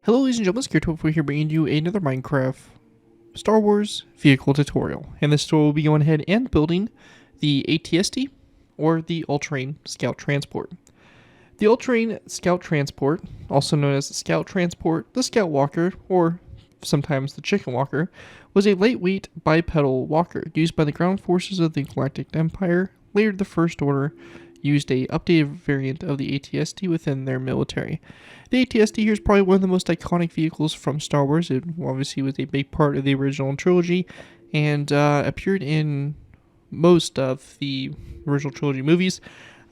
Hello ladies and gentlemen, Scared12 here bringing you another Minecraft Star Wars vehicle tutorial. In this tutorial we'll be going ahead and building the ATST, or the All-Terrain Scout Transport. The All-Terrain Scout Transport, also known as the Scout Transport, the Scout Walker, or sometimes the Chicken Walker, was a lightweight bipedal walker used by the ground forces of the Galactic Empire. Later the First Order used a updated variant of the ATST within their military. The ATST here is probably one of the most iconic vehicles from Star Wars. It obviously was a big part of the original trilogy and appeared in most of the original trilogy movies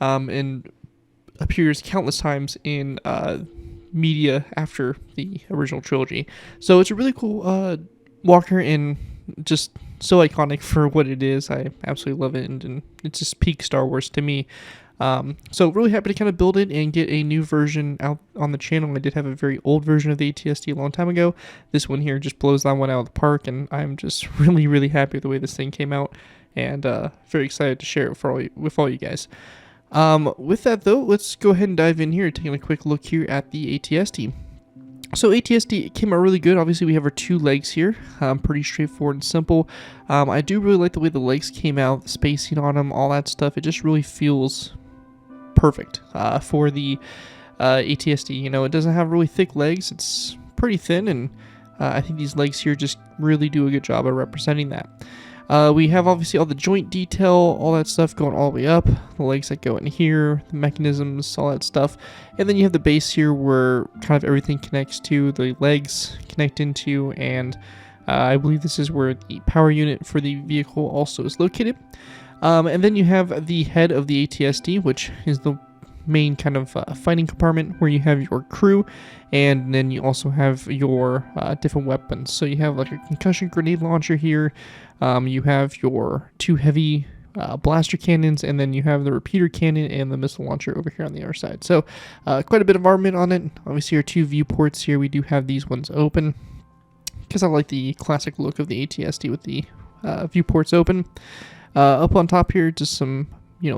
and appears countless times in media after the original trilogy. So it's a really cool walker and just so iconic for what it is. I absolutely love it, and it's just peak Star Wars to me. So really happy to kind of build it and get a new version out on the channel. I did have a very old version of the ATST a long time ago. This one here just blows that one out of the park, and I'm just really happy with the way this thing came out, and very excited to share it with all you guys. With that though, let's go ahead and dive in here, taking a quick look here at the ATST. So ATST came out really good. Obviously we have our two legs here, pretty straightforward and simple. I do really like the way the legs came out, the spacing on them, all that stuff. It just really feels perfect for the ATST. You know, it doesn't have really thick legs, it's pretty thin, and I think these legs here just really do a good job of representing that. We have obviously all the joint detail, all that stuff going all the way up, the legs that go in here, the mechanisms, all that stuff. And then you have the base here where kind of everything connects to, the legs connect into, and I believe this is where the power unit for the vehicle also is located. And then you have the head of the ATST, which is the main kind of fighting compartment where you have your crew, and then you also have your different weapons. So you have like a concussion grenade launcher here, you have your two heavy blaster cannons, and then you have the repeater cannon and the missile launcher over here on the other side. So quite a bit of armament on it. Obviously our two viewports here, we do have these ones open because I like the classic look of the ATST with the viewports open. Up on top here, just some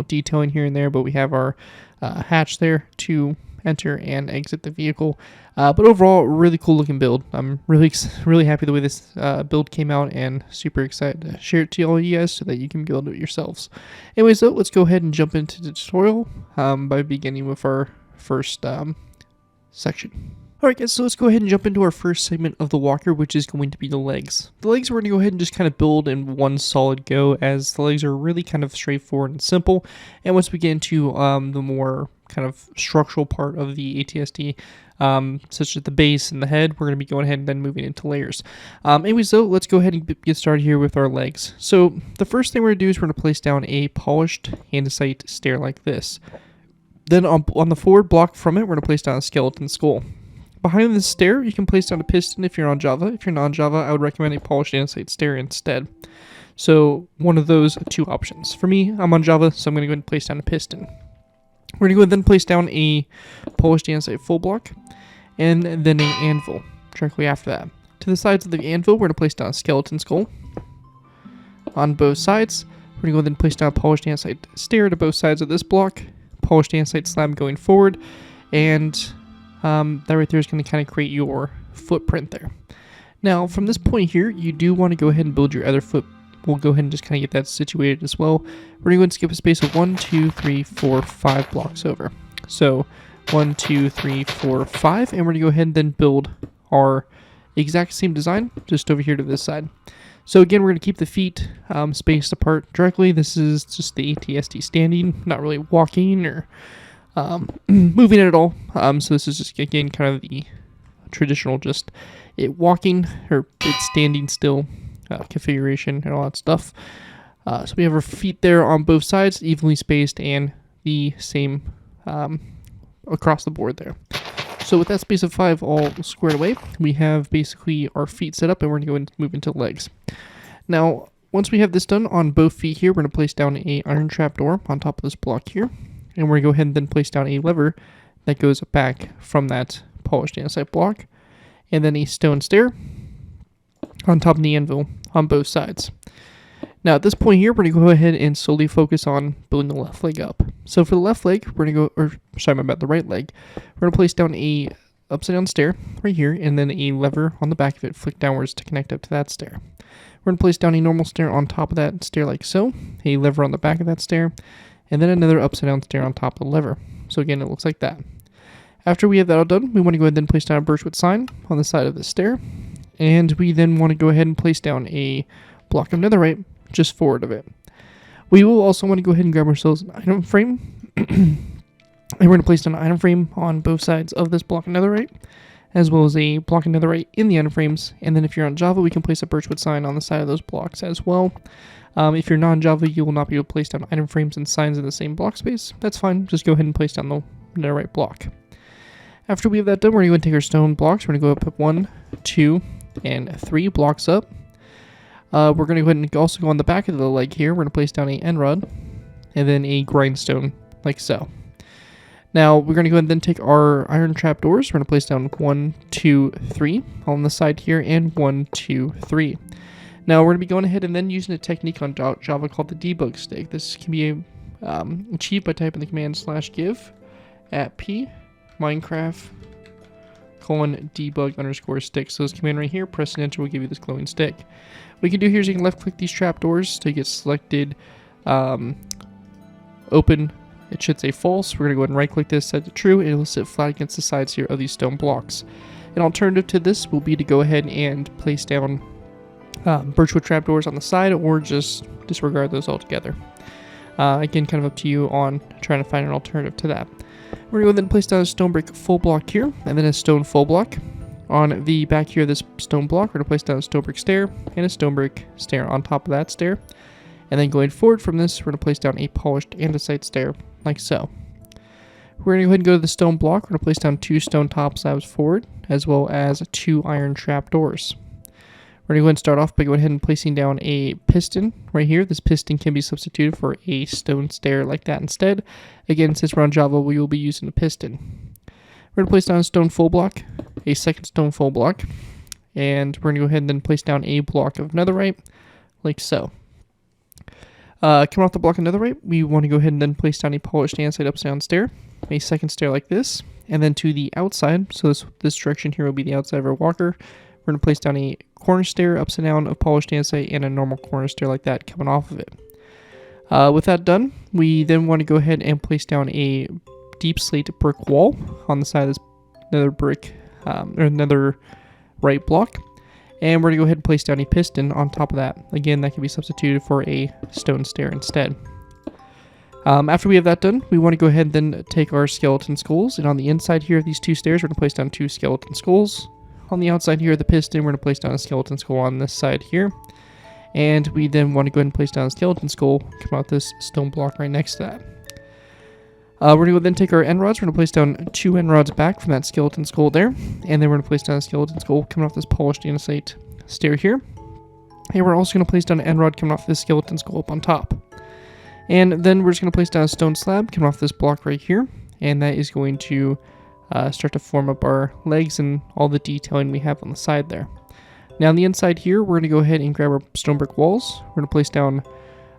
detailing here and there, but we have our hatch there to enter and exit the vehicle. But overall, really cool looking build. I'm really happy the way this build came out, and super excited to share it to all you guys so that you can build it yourselves. Anyways, though, let's go ahead and jump into the tutorial by beginning with our first section. Alright guys, so let's go ahead and jump into our first segment of the walker, which is going to be the legs. The legs we're going to go ahead and just kind of build in one solid go, as the legs are really kind of straightforward and simple. And once we get into the more kind of structural part of the ATST, such as the base and the head, we're going to be going ahead and then moving into layers. Anyways though, let's go ahead and get started here with our legs. So the first thing we're going to do is we're going to place down a polished andesite stair like this. Then on the forward block from it, we're going to place down a skeleton skull. Behind this stair, you can place down a piston if you're on Java. If you're not on Java, I would recommend a polished andesite stair instead. So one of those two options. For me, I'm on Java, so I'm going to go ahead and place down a piston. We're going to go ahead and then place down a polished andesite full block, and then an anvil directly after that. To the sides of the anvil, we're going to place down a skeleton skull. On both sides, we're going to go ahead and place down a polished andesite stair to both sides of this block, polished andesite slab going forward, and that right there is going to kind of create your footprint there. Now, from this point here, you do want to go ahead and build your other foot. We'll go ahead and just kind of get that situated as well. We're going to go and skip a space of 1, 2, 3, 4, 5 blocks over. So 1, 2, 3, 4, 5, and we're going to go ahead and then build our exact same design just over here to this side. So again, we're going to keep the feet spaced apart directly. This is just the ATST standing, not really walking or moving it at all. So this is just again kind of the traditional just it walking or it standing still configuration and all that stuff. So we have our feet there on both sides, evenly spaced, and the same across the board there. So with that space of 5 all squared away, we have basically our feet set up, and we're going to go and move into legs. Now, once we have this done on both feet here, we're going to place down a iron trap door on top of this block here. And we're going to go ahead and then place down a lever that goes back from that polished andesite block. And then a stone stair on top of the anvil on both sides. Now at this point here, we're going to go ahead and slowly focus on building the left leg up. So for the left leg, we're going to go, or sorry, my bad, the right leg, we're going to place down a upside down stair right here, and then a lever on the back of it flick downwards to connect up to that stair. We're going to place down a normal stair on top of that stair like so, a lever on the back of that stair, and then another upside down stair on top of the lever. So again, it looks like that. After we have that all done, we want to go ahead and place down a birchwood sign on the side of the stair, and we then want to go ahead and place down a block of netherite just forward of it. We will also want to go ahead and grab ourselves an item frame, and we're going to place down an item frame on both sides of this block of netherite, as well as a block of netherite in the item frames. And then if you're on Java, we can place a birchwood sign on the side of those blocks as well. If you're non-Java, you will not be able to place down item frames and signs in the same block space. That's fine. Just go ahead and place down the netherite block. After we have that done, we're going to go and take our stone blocks. We're going to go up 1, 2, and 3 blocks up. We're going to go ahead and also go on the back of the leg here. We're going to place down a end rod and then a grindstone like so. Now we're going to go ahead and then take our iron trapdoors. We're going to place down 1, 2, 3 on the side here, and 1, 2, 3. Now we're going to be going ahead and then using a technique on Java called the debug stick. This can be achieved by typing the command /give at p Minecraft :debug_stick. So this command right here, press and enter will give you this glowing stick. What you can do here is you can left click these trapdoors to get selected open. It should say false. We're going to go ahead and right click this, set to true, and it will sit flat against the sides here of these stone blocks. An alternative to this will be to go ahead and place down birchwood trapdoors on the side, or just disregard those altogether. Again, kind of up to you on trying to find an alternative to that. We're going to go ahead and place down a stone brick full block here, and then a stone full block. On the back here of this stone block, we're going to place down a stone brick stair and a stone brick stair on top of that stair. And then going forward from this, we're going to place down a polished andesite stair, like so. We're going to go ahead and go to the stone block. We're going to place down 2 stone top slabs forward, as well as 2 iron trapdoors. We're going to go ahead and start off by going ahead and placing down a piston right here. This piston can be substituted for a stone stair like that instead. Again, since we're on Java, we will be using a piston. We're going to place down a stone full block, a second stone full block, and we're going to go ahead and then place down a block of netherite, like so. Coming off the block of netherite, we want to go ahead and then place down a polished andesite upside down stair, a second stair like this, and then to the outside, so this direction here will be the outside of our walker, we're going to place down a corner stair upside down of polished andesite and a normal corner stair like that coming off of it. With that done, we then want to go ahead and place down a deep slate brick wall on the side of this nether brick, or nether right block. And we're going to go ahead and place down a piston on top of that. Again, that can be substituted for a stone stair instead. After we have that done, we want to go ahead and then take our skeleton skulls. And on the inside here of these 2 stairs, we're going to place down 2 skeleton skulls. On the outside here of the piston, we're going to place down a skeleton skull on this side here. And we then want to go ahead and place down a skeleton skull, come out this stone block right next to that. We're going to then take our end rods. We're going to place down 2 end rods back from that skeleton skull there. And then we're going to place down a skeleton skull coming off this polished andesite stair here. And we're also going to place down an end rod coming off this skeleton skull up on top. And then we're just going to place down a stone slab coming off this block right here. And that is going to start to form up our legs and all the detailing we have on the side there. Now on the inside here, we're going to go ahead and grab our stone brick walls. We're going to place down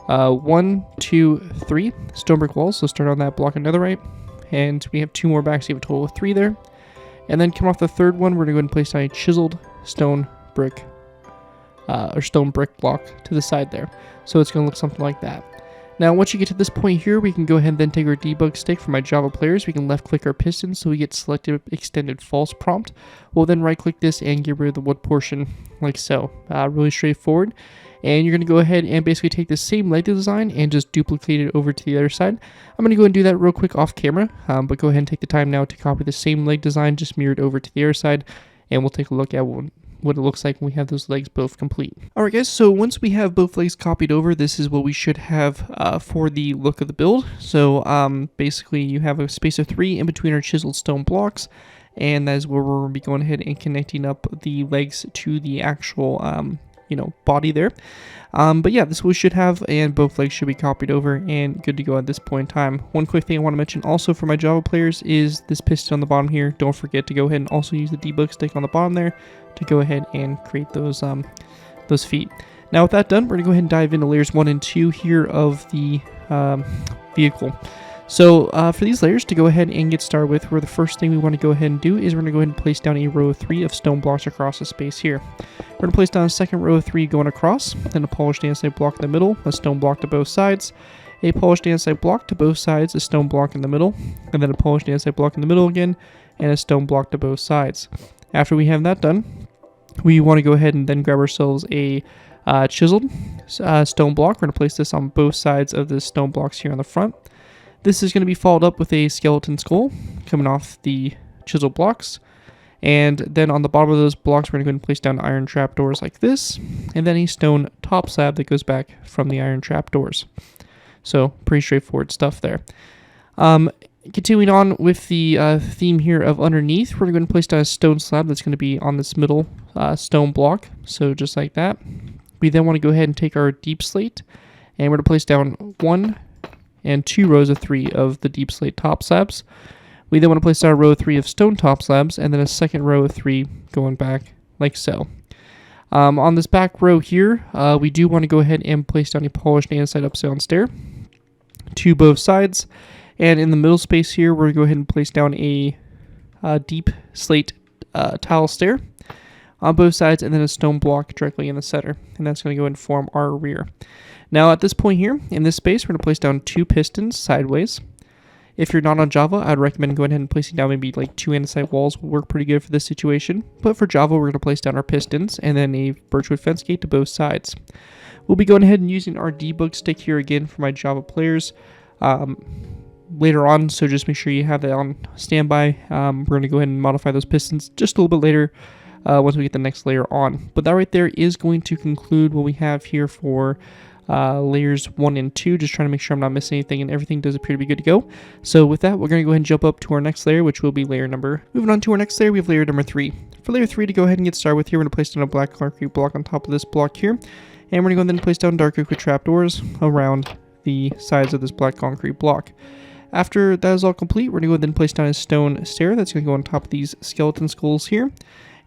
1, 2, 3 stone brick walls. So start on that block of netherite. And we have 2 more back, so you have a total of 3 there. And then come off the third one, we're going to go ahead and place down a chiseled stone brick, or stone brick block to the side there. So it's going to look something like that. Now, once you get to this point here, we can go ahead and then take our debug stick. For my Java players, we can left click our piston so we get selected extended false prompt. We'll then right click this and get rid of the wood portion like so. Really straightforward. And you're going to go ahead and basically take the same leg design and just duplicate it over to the other side. I'm going to go and do that real quick off camera, but go ahead and take the time now to copy the same leg design, just mirrored over to the other side, and we'll take a look at what it looks like when we have those legs both complete. Alright guys, so once we have both legs copied over, this is what we should have for the look of the build. So basically you have a space of 3 in between our chiseled stone blocks, and that is where we're going to be going ahead and connecting up the legs to the actual body there. But yeah, this is what we should have, and both legs should be copied over and good to go at this point in time. One quick thing I want to mention also for my Java players is this piston on the bottom here. Don't forget to go ahead and also use the debug stick on the bottom there to go ahead and create those feet. Now with that done, we're going to go ahead and dive into layers 1 and 2 here of the vehicle. So for these layers to go ahead and get started with, where the first thing we want to go ahead and do is we're going to go ahead and place down a row of 3 of stone blocks across the space here. We're going to place down a second row of 3 going across, then a polished andesite block in the middle, a stone block to both sides, a polished andesite block to both sides, a stone block in the middle, and then a polished andesite block in the middle again, and a stone block to both sides. After we have that done, we want to go ahead and then grab ourselves a chiseled stone block. We're going to place this on both sides of the stone blocks here on the front. This is going to be followed up with a skeleton skull coming off the chisel blocks. And then on the bottom of those blocks, we're going to go ahead and place down iron trapdoors like this. And then a stone top slab that goes back from the iron trapdoors. So pretty straightforward stuff there. Continuing on with the theme here of underneath, we're going to place down a stone slab that's going to be on this middle stone block. So just like that. We then want to go ahead and take our deep slate. And we're going to place down 1 and 2 rows of 3 of the deep slate top slabs. We then want to place down a row of 3 of stone top slabs, and then a second row of 3 going back like so. On this back row here, we do want to go ahead and place down a polished andesite upside down stair to both sides. And in the middle space here, we're going to go ahead and place down a deep slate tile stair on both sides, and then a stone block directly in the center. And that's going to go and form our rear. Now at this point here, in this space, we're going to place down 2 pistons sideways. If you're not on Java, I'd recommend going ahead and placing down maybe like 2 andesite walls will work pretty good for this situation. But for Java, we're going to place down our pistons and then a birchwood fence gate to both sides. We'll be going ahead and using our debug stick here again for my Java players later on, so just make sure you have that on standby. We're going to go ahead and modify those pistons just a little bit later once we get the next layer on. But that right there is going to conclude what we have here for layers 1 and 2, just trying to make sure I'm not missing anything, and everything does appear to be good to go. So with that, we're going to go ahead and jump up to our next layer, which will be layer number. Moving on to our next layer, we have layer number 3. For layer 3 to go ahead and get started with here, we're going to place down a black concrete block on top of this block here, and we're going to go ahead and place down dark oak with trapdoors around the sides of this black concrete block. After that is all complete, we're going to go ahead and place down a stone stair that's going to go on top of these skeleton skulls here,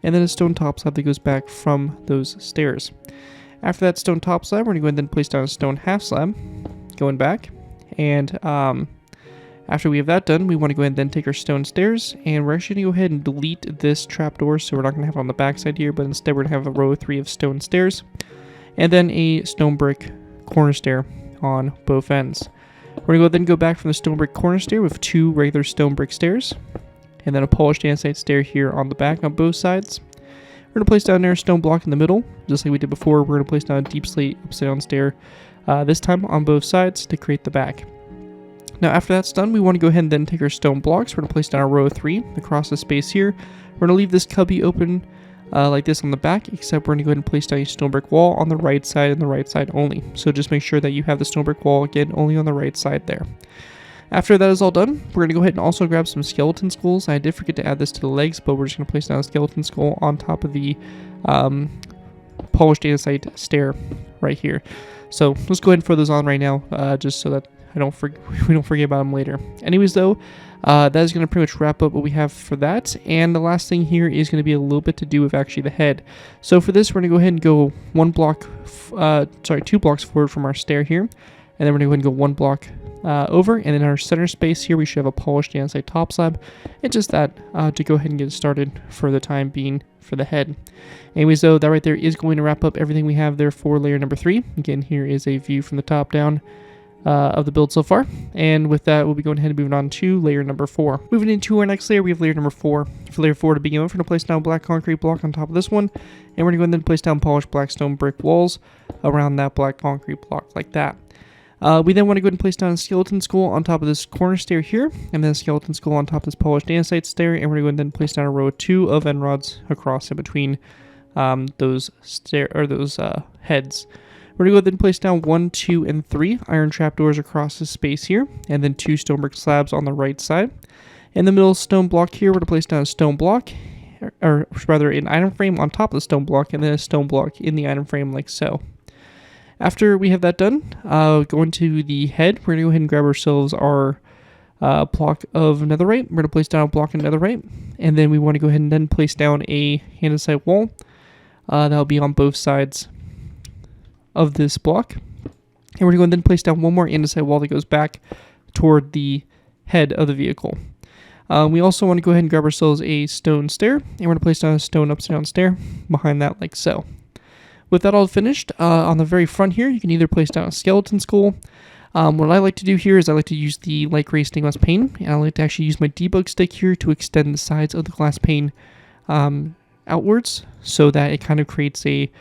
and then a stone top slab that goes back from those stairs. After that stone top slab, we're going to go ahead and place down a stone half slab going back. And after we have that done, we want to go ahead and then take our stone stairs, and we're actually going to go ahead and delete this trapdoor, so we're not going to have it on the back side here, but instead we're going to have a row of 3 of stone stairs, and then a stone brick corner stair on both ends. We're going to then go back from the stone brick corner stair with 2 regular stone brick stairs, and then a polished andesite stair here on the back on both sides. We're going to place down there a stone block in the middle, just like we did before. We're going to place down a deep slate upside down stair, this time on both sides to create the back. Now after that's done, we want to go ahead and then take our stone blocks. We're going to place down a row of 3 across the space here. We're going to leave this cubby open like this on the back, except we're going to go ahead and place down a stone brick wall on the right side and the right side only. So just make sure that you have the stone brick wall again only on the right side there. After that is all done, we're going to go ahead and also grab some skeleton skulls. I did forget to add this to the legs, but we're just going to place down a skeleton skull on top of the polished andesite stair right here. So let's go ahead and throw those on right now, just so that we don't forget about them later. Anyways, though, that is going to pretty much wrap up what we have for that. And the last thing here is going to be a little bit to do with actually the head. So for this, we're going to go ahead and go 2 blocks forward from our stair here, and then we're going to go ahead and go 1 block over, and in our center space here we should have a polished andesite top slab, and just that to go ahead and get started for the time being for the head. Anyways, though, that right there is going to wrap up everything we have there for layer number 3. Again, here is a view from the top down of the build so far, and with that we'll be going ahead and moving on to layer number 4. Moving into our next layer, we have layer number 4. For layer 4 to begin with, we're going to place down a black concrete block on top of this one, and we're going to go ahead and place down polished black stone brick walls around that black concrete block like that. We then want to go ahead and place down a skeleton skull on top of this corner stair here, and then a skeleton skull on top of this polished andesite stair, and we're going to go ahead and then place down a row of 2 of end rods across in between those heads. We're going to go ahead and place down 1, 2, and 3 iron trapdoors across the space here, and then 2 stone brick slabs on the right side. In the middle stone block here, we're going to place down a stone block, or rather an item frame on top of the stone block, and then a stone block in the item frame like so. After we have that done, going to the head, we're going to go ahead and grab ourselves our block of netherite. We're going to place down a block of netherite, and then we want to go ahead and then place down a andesite wall. That'll be on both sides of this block. And we're going to go ahead and then place down 1 more andesite wall that goes back toward the head of the vehicle. We also want to go ahead and grab ourselves a stone stair, and we're going to place down a stone upside down stair behind that like so. With that all finished, on the very front here, you can either place down a skeleton skull. What I like to do here is I like to use the light gray stainless pane, and I like to actually use my debug stick here to extend the sides of the glass pane outwards, so that it kind of creates a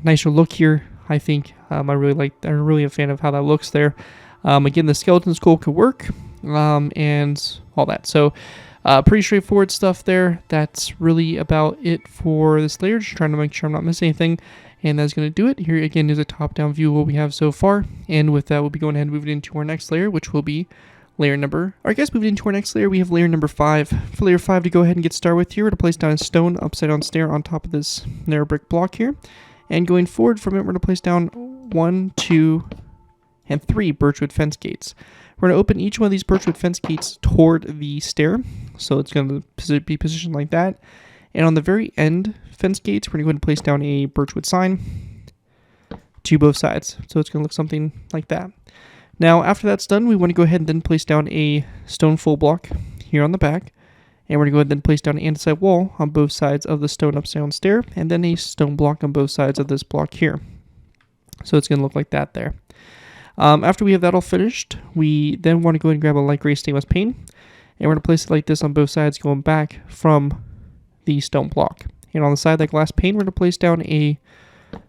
nicer look here. I think I'm really a fan of how that looks there. Again, the skeleton skull could work, and all that. So pretty straightforward stuff there. That's really about it for this layer. Just trying to make sure I'm not missing anything. And that's going to do it. Here again is a top-down view of what we have so far. And with that, we'll be going ahead and moving into our next layer, which will be layer number... Alright guys, moving into our next layer, we have layer number 5. For layer 5 to go ahead and get started with here, we're going to place down a stone upside down stair on top of this narrow brick block here. And going forward from it, we're going to place down 1, 2, and 3 birchwood fence gates. We're going to open each one of these birchwood fence gates toward the stair. So it's going to be positioned like that. And on the very end fence gates, we're going to go ahead and place down a birchwood sign to both sides. So it's going to look something like that. Now, after that's done, we want to go ahead and then place down a stone full block here on the back. And we're going to go ahead and then place down an andesite wall on both sides of the stone upside down stair. And then a stone block on both sides of this block here. So it's going to look like that there. After we have that all finished, we then want to go ahead and grab a light gray stainless pane. And we're going to place it like this on both sides going back from the stone block. And on the side of that glass pane, we're going to place down a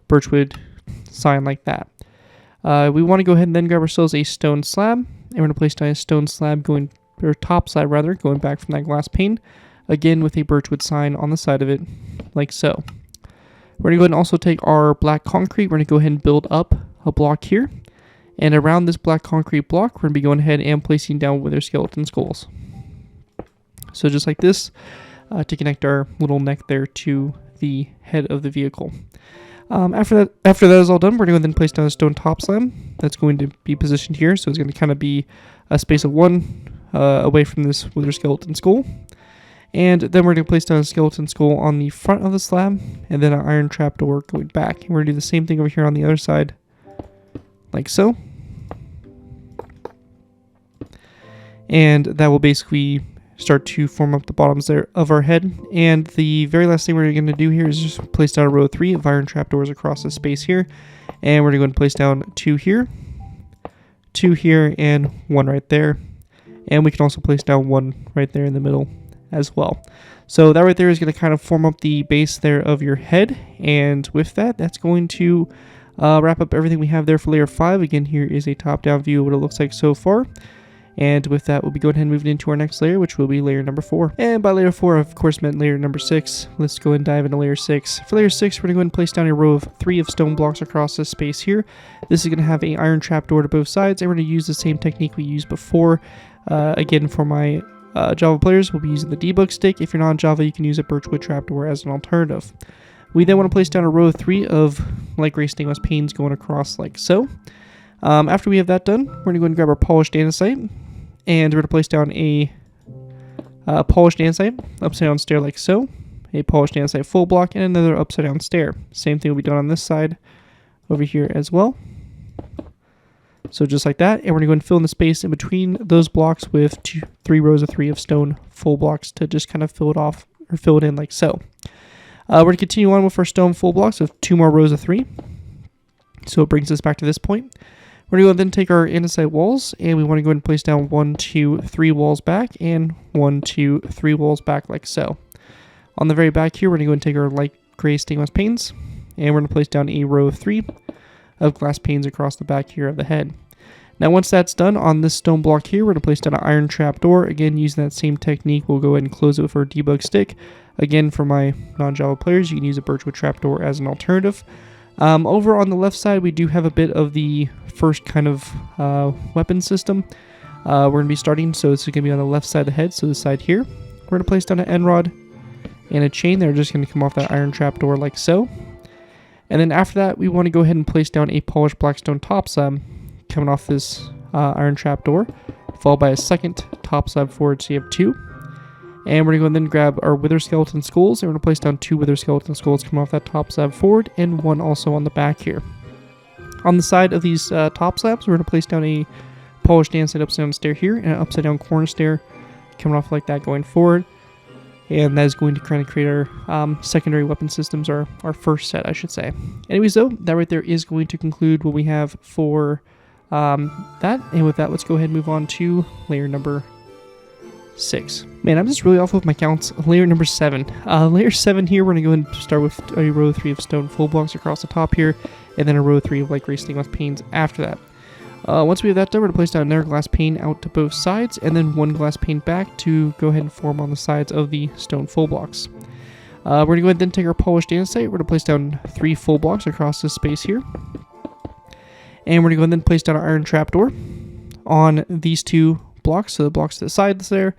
birchwood sign like that. We want to go ahead and then grab ourselves a stone slab. And we're going to place down a stone slab top slab rather, going back from that glass pane. Again with a birchwood sign on the side of it, like so. We're going to go ahead and also take our black concrete. We're going to go ahead and build up a block here. And around this black concrete block, we're going to be going ahead and placing down wither skeleton skulls. So just like this, to connect our little neck there to the head of the vehicle. After that is all done, we're going to then place down a stone top slab that's going to be positioned here. So it's going to kind of be a space of 1 away from this wither skeleton skull. And then we're going to place down a skeleton skull on the front of the slab, and then an iron trapdoor going back. And we're going to do the same thing over here on the other side, like so. And that will basically start to form up the bottoms there of our head. And the very last thing we're going to do here is just place down a row of 3 of iron trapdoors across this space here. And we're going to go ahead and place down 2 here, 2 here, and 1 right there. And we can also place down 1 right there in the middle as well. So that right there is going to kind of form up the base there of your head. And with that, that's going to wrap up everything we have there for layer 5. Again, here is a top-down view of what it looks like so far. And with that, we'll be going ahead and moving into our next layer, which will be layer number 4. And by layer 4, of course, meant layer number 6. Let's go ahead and dive into layer 6. For layer 6, we're going to go ahead and place down a row of 3 of stone blocks across this space here. This is going to have an iron trapdoor to both sides, and we're going to use the same technique we used before. Again, for my Java players, we'll be using the debug stick. If you're not on Java, you can use a birchwood trapdoor as an alternative. We then want to place down a row of 3 of light gray stainless panes going across like so. After we have that done, we're going to go ahead and grab our polished andesite. And we're going to place down a polished andesite upside down stair like so. A polished andesite full block and another upside down stair. Same thing will be done on this side over here as well. So just like that. And we're going to go ahead and fill in the space in between those blocks with 3 rows of 3 of stone full blocks to just kind of fill it off or fill it in like so. We're going to continue on with our stone full blocks of 2 more rows of 3. So it brings us back to this point. We're going to then take our andesite walls, and we want to go ahead and place down 1, 2, 3 walls back, and 1, 2, 3 walls back like so. On the very back here, we're going to go ahead and take our light gray stainless panes, and we're going to place down a row of 3 of glass panes across the back here of the head. Now once that's done, on this stone block here, we're going to place down an iron trapdoor. Again, using that same technique, we'll go ahead and close it with our debug stick. Again, for my non-Java players, you can use a birchwood trapdoor as an alternative. Over on the left side, we do have a bit of the first kind of weapon system we're going to be starting. So this is going to be on the left side of the head, so this side here. We're going to place down an end rod and a chain that are just going to come off that iron trapdoor like so. And then after that, we want to go ahead and place down a polished blackstone top slab coming off this iron trapdoor, followed by a second top slab forward, so you have 2. And we're going to go and then grab our wither skeleton skulls, and we're going to place down 2 wither skeleton skulls coming off that top slab forward, and 1 also on the back here. On the side of these top slabs, we're going to place down a polished andesite upside down stair here, and an upside down corner stair coming off like that going forward. And that is going to kind of create our secondary weapon systems, or our first set, I should say. Anyways, though, that right there is going to conclude what we have for that. And with that, let's go ahead and move on to layer number 6. Man, I'm just really off with my counts. Layer number 7. Layer 7 here, we're going to go ahead and start with a row 3 of stone full blocks across the top here, and then a row 3 of light gray stainless panes after that. Once we have that done, we're going to place down another glass pane out to both sides, and then one glass pane back to go ahead and form on the sides of the stone full blocks. We're going to go ahead and then take our polished andesite. We're going to place down 3 full blocks across this space here. And we're going to go ahead and then place down our iron trapdoor on these 2 blocks, so the blocks to the sides there.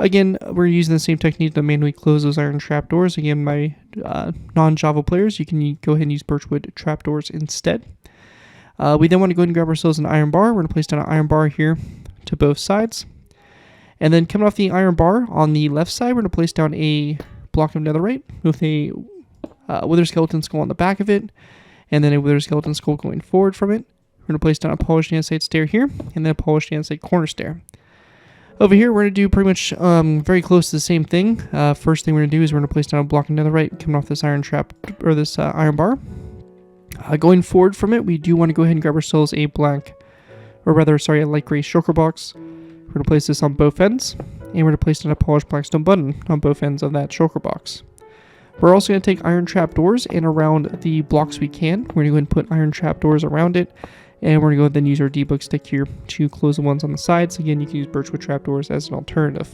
Again, we're using the same technique to manually close those iron trapdoors. Again, my non-Java players, you can go ahead and use birchwood trapdoors instead. We then want to go ahead and grab ourselves an iron bar. We're going to place down an iron bar here to both sides. And then coming off the iron bar on the left side, we're going to place down a block of netherite with a wither skeleton skull on the back of it, and then a wither skeleton skull going forward from it. We're going to place down a polished andesite stair here, and then a polished andesite corner stair. Over here, we're going to do pretty much very close to the same thing. First thing we're going to do is we're going to place down a block of netherite coming off this iron trap, or this iron bar. Going forward from it, we do want to go ahead and grab ourselves a light gray shulker box. We're going to place this on both ends, and we're going to place down a polished blackstone button on both ends of that shulker box. We're also going to take iron trapdoors and around the blocks we can. We're going to go ahead and put iron trapdoors around it, and we're going to go ahead and use our debug stick here to close the ones on the sides. Again, you can use birchwood trapdoors as an alternative.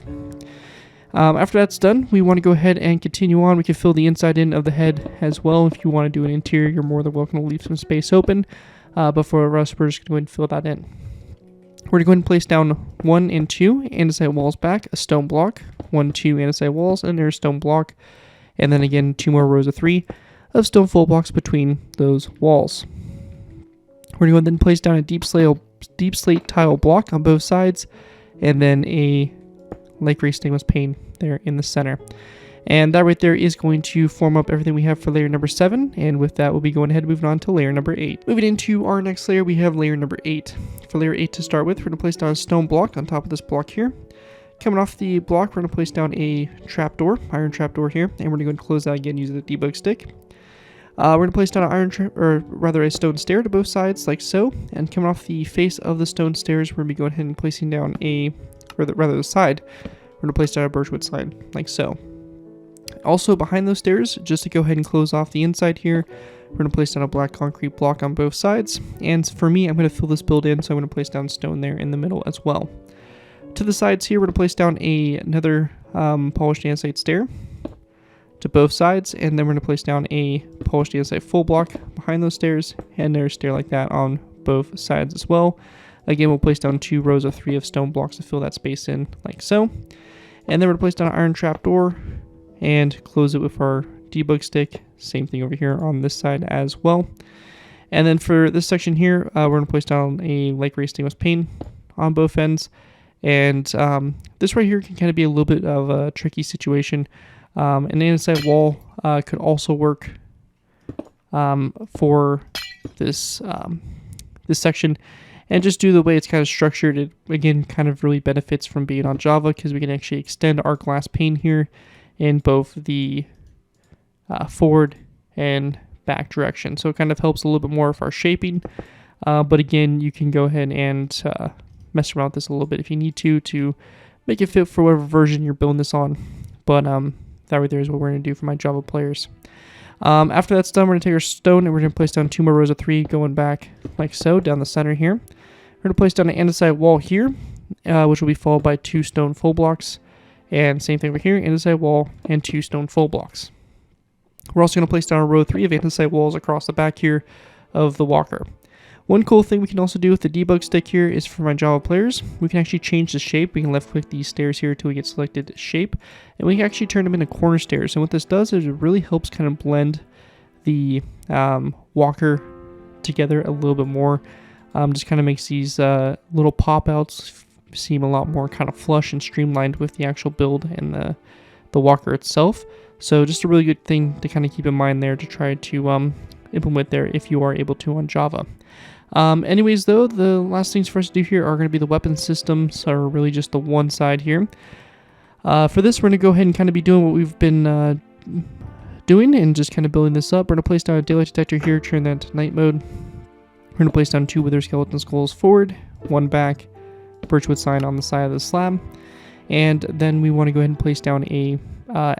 After that's done, we want to go ahead and continue on. We can fill the inside in of the head as well. If you want to do an interior, you're more than welcome to leave some space open. But for us, we're just going to go ahead and fill that in. We're going to go ahead and place down 1 and 2 andesite walls back, a stone block, 1, 2 andesite walls, and there's a stone block. And then again, 2 more rows of 3 of stone full blocks between those walls. We're going to go ahead and place down a deep slate tile block on both sides, and then a light gray stainless pane there in the center. And that right there is going to form up everything we have for layer number 7. And with that, we'll be going ahead and moving on to layer number 8. Moving into our next layer, we have layer number 8. For layer 8 to start with, we're going to place down a stone block on top of this block here. Coming off the block, we're going to place down a trapdoor, iron trapdoor here, and we're going to go and close that again using the debug stick. We're going to place down an a stone stair to both sides, like so. And coming off the face of the stone stairs, we're going to be going ahead and placing down the side. We're going to place down a birchwood slide, like so. Also, behind those stairs, just to go ahead and close off the inside here, we're going to place down a black concrete block on both sides. And for me, I'm going to fill this build in, so I'm going to place down stone there in the middle as well. To the sides here, we're going to place down another polished andesite stair to both sides, and then we're going to place down a polished andesite full block behind those stairs, and there's a stair like that on both sides as well. Again, we'll place down 2 rows of 3 of stone blocks to fill that space in, like so. And then we're going to place down an iron trapdoor and close it with our debug stick. Same thing over here on this side as well. And then for this section here, we're going to place down a light gray stainless pane on both ends. And this right here can kind of be a little bit of a tricky situation. An andesite wall could also work for this this section. And just due to the way it's kind of structured, it again kind of really benefits from being on Java, because we can actually extend our glass pane here in both the forward and back direction. So it kind of helps a little bit more with our shaping. But again, you can go ahead and mess around with this a little bit if you need to make it fit for whatever version you're building this on. But that right there is what we're going to do for my Java players. After that's done, we're going to take our stone and we're going to place down 2 more rows of 3 going back like so down the center here. We're going to place down an andesite wall here, which will be followed by 2 stone full blocks. And same thing over here, andesite wall and 2 stone full blocks. We're also going to place down a row 3 of andesite walls across the back here of the walker. One cool thing we can also do with the debug stick here is for my Java players, we can actually change the shape. We can left click these stairs here until we get selected shape, and we can actually turn them into corner stairs. And what this does is it really helps kind of blend the walker together a little bit more. Just kind of makes these little pop outs seem a lot more kind of flush and streamlined with the actual build and the walker itself. So just a really good thing to kind of keep in mind there to try to implement there if you are able to on Java. Anyways, though, the last things for us to do here are going to be the weapon systems, or really just the one side here. For this, we're going to go ahead and kind of be doing what we've been doing and just kind of building this up. We're going to place down a daylight detector here, turn that to night mode. We're going to place down 2 wither skeleton skulls forward, 1 back, birchwood sign on the side of the slab. And then we want to go ahead and place down a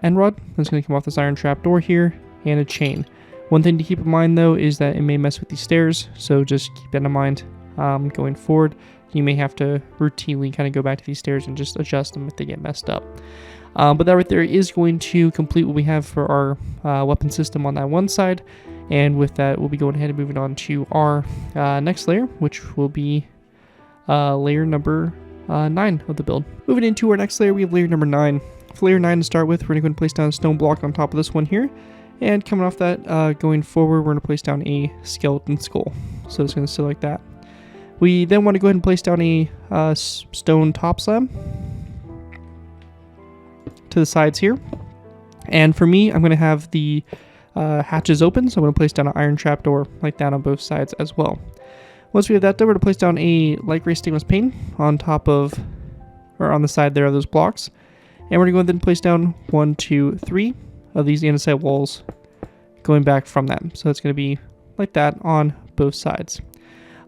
end rod that's going to come off this iron trap door here, and a chain. One thing to keep in mind though is that it may mess with these stairs, so just keep that in mind going forward. You may have to routinely kind of go back to these stairs and just adjust them if they get messed up. But that right there is going to complete what we have for our weapon system on that one side. And with that, we'll be going ahead and moving on to our next layer, which will be layer number 9 of the build. Moving into our next layer, we have layer number 9. For layer 9 to start with, we're going to go and place down a stone block on top of this one here. And coming off that, going forward, we're going to place down a skeleton skull. So it's going to sit like that. We then want to go ahead and place down a stone top slab to the sides here. And for me, I'm going to have the hatches open, so I'm going to place down an iron trapdoor like that on both sides as well. Once we have that done, we're going to place down a light gray stainless pane on top of, or on the side there of those blocks. And we're going to go ahead and place down 1, 2, 3 of these andesite walls going back from them. So it's going to be like that on both sides.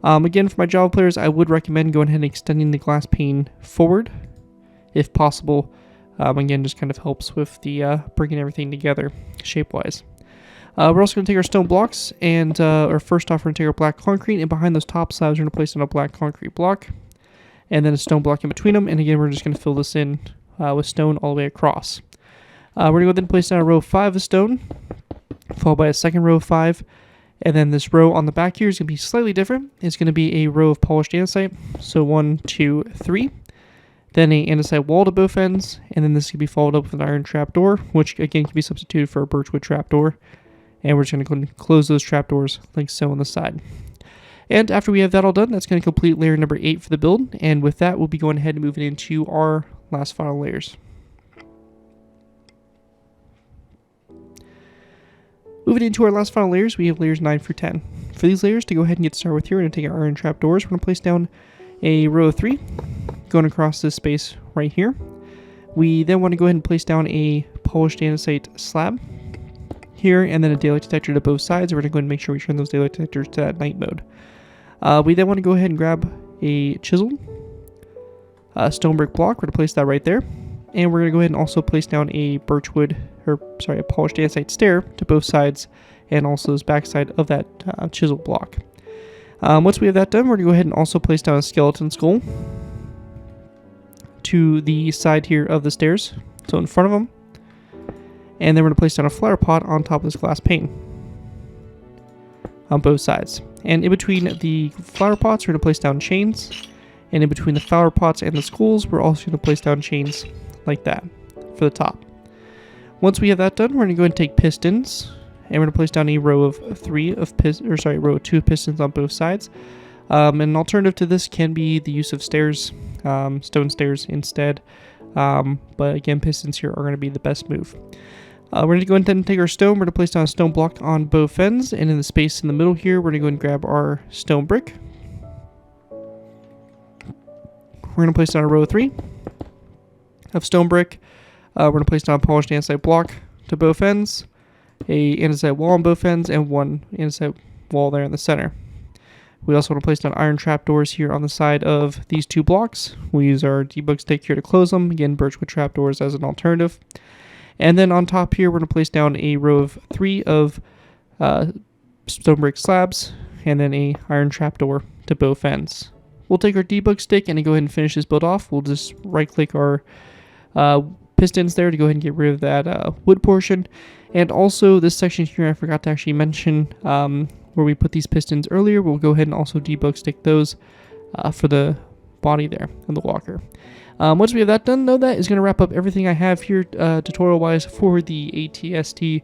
Again, for my Java players, I would recommend going ahead and extending the glass pane forward if possible. Again, just kind of helps with the bringing everything together shape-wise. We're also going to take our stone blocks and, or first off, we're going to take our black concrete, and behind those top slabs, we're going to place in a black concrete block, and then a stone block in between them. And again, we're just going to fill this in with stone all the way across. We're going to go ahead and place down a row of 5 of stone, followed by a second row of 5. And then this row on the back here is going to be slightly different. It's going to be a row of polished andesite. So 1, 2, 3. Then a andesite wall to both ends. And then this can be followed up with an iron trapdoor, which again can be substituted for a birchwood trapdoor. And we're just going to go and close those trapdoors like so on the side. And after we have that all done, that's going to complete layer number 8 for the build. And with that, we'll be going ahead and moving into our last final layers. Moving into our last final layers, we have layers 9 through 10. For these layers, to go ahead and get started with here, we're going to take our iron trapdoors. We're going to place down a row of 3, going across this space right here. We then want to go ahead and place down a polished andesite slab here, and then a daylight detector to both sides. We're going to go ahead and make sure we turn those daylight detectors to that night mode. We then want to go ahead and grab a chisel, a stone brick block. We're going to place that right there. And we're going to go ahead and also place down a a polished andesite stair to both sides, and also this backside of that chisel block. Once we have that done, we're going to go ahead and also place down a skeleton skull to the side here of the stairs, so in front of them. And then we're going to place down a flower pot on top of this glass pane on both sides. And in between the flower pots, we're going to place down chains. And in between the flower pots and the skulls, we're also going to place down chains like that for the top. Once we have that done, we're going to go ahead and take pistons, and we're going to place down a row of 2 of pistons on both sides. An alternative to this can be the use of stairs, stone stairs instead. But again, pistons here are going to be the best move. We're going to go ahead and take our stone. We're going to place down a stone block on both ends, and in the space in the middle here, we're going to go ahead and grab our stone brick. We're going to place down a row of 3 of stone brick. We're going to place down a polished andesite block to both ends, a andesite wall on both ends, and 1 andesite wall there in the center. We also want to place down iron trapdoors here on the side of these 2 blocks. We'll use our debug stick here to close them. Again, birchwood trapdoors as an alternative. And then on top here, we're going to place down a row of 3 of stone brick slabs, and then a iron trapdoor to both ends. We'll take our debug stick and go ahead and finish this build off. We'll just right-click our pistons there to go ahead and get rid of that wood portion. And also this section here, I forgot to actually mention where we put these pistons earlier. We'll go ahead and also debug stick those for the body there of the walker. Once we have that done, though, that is going to wrap up everything I have here tutorial-wise for the ATST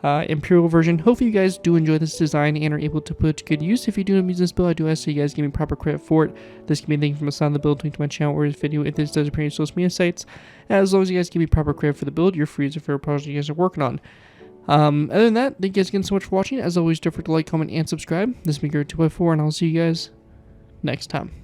Imperial version. Hopefully you guys do enjoy this design and are able to put it to good use. If you do use this build, I do ask that you guys give me proper credit for it. This can be a thing from the side of the build, link to my channel or this video if this does appear in social media sites. As long as you guys give me proper credit for the build, you're free as a fair project you guys are working on. Other than that, thank you guys again so much for watching. As always, don't forget to like, comment, and subscribe. This has been Garrett 2x4, and I'll see you guys next time.